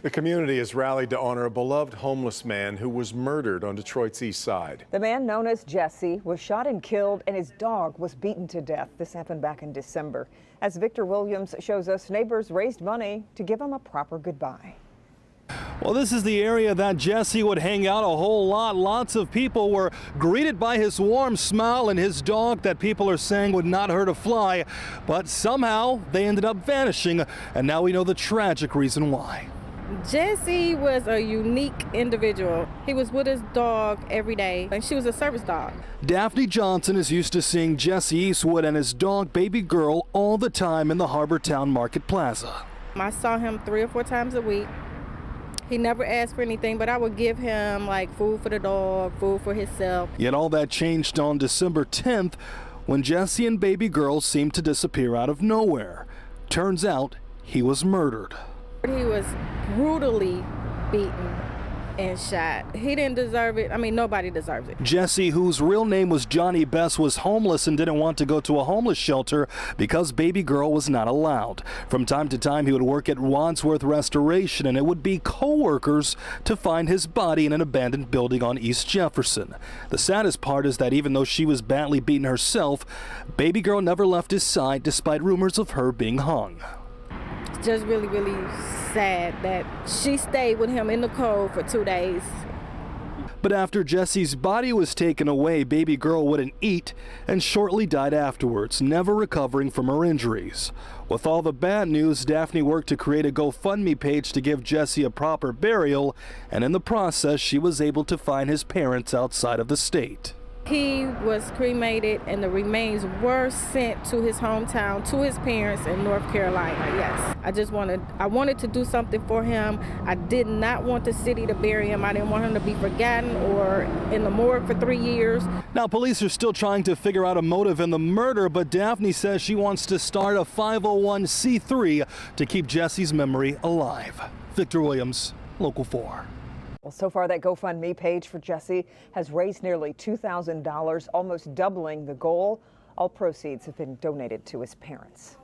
The community has rallied to honor a beloved homeless man who was murdered on Detroit's east side. The man known as Jesse was shot and killed, and his dog was beaten to death. This happened back in December. As Victor Williams shows us, neighbors raised money to give him a proper goodbye. Well, this is the area that Jesse would hang out a whole lot. Lots of people were greeted by his warm smile and his dog that people are saying would not hurt a fly. But somehow they ended up vanishing, and now we know the tragic reason why. Jesse was a unique individual. He was with his dog every day, and she was a service dog. Daphne Johnson is used to seeing Jesse Eastwood and his dog Baby Girl all the time in the Harbortown Market Plaza. I saw him 3 or 4 times a week. He never asked for anything, but I would give him like food for the dog, food for himself. Yet all that changed on December 10th when Jesse and Baby Girl seemed to disappear out of nowhere. Turns out he was murdered. He was brutally beaten and shot. He didn't deserve it. I mean, nobody deserves it. Jesse, whose real name was Johnny Best, was homeless and didn't want to go to a homeless shelter because Baby Girl was not allowed. From time to time, he would work at Wadsworth Restoration, and it would be co-workers to find his body in an abandoned building on East Jefferson. The saddest part is that even though she was badly beaten herself, Baby Girl never left his side despite rumors of her being hung. Just really, really sad that she stayed with him in the cold for 2 days. But after Jesse's body was taken away, Baby Girl wouldn't eat and shortly died afterwards, never recovering from her injuries. With all the bad news, Daphne worked to create a GoFundMe page to give Jesse a proper burial, and in the process, she was able to find his parents outside of the state. He was cremated, and the remains were sent to his hometown, to his parents in North Carolina. Yes, I wanted to do something for him. I did not want the city to bury him. I didn't want him to be forgotten or in the morgue for 3 years. Now, police are still trying to figure out a motive in the murder, but Daphne says she wants to start a 501c3 to keep Jesse's memory alive. Victor Williams, Local 4. Well, so far that GoFundMe page for Jesse has raised nearly $2,000, almost doubling the goal. All proceeds have been donated to his parents.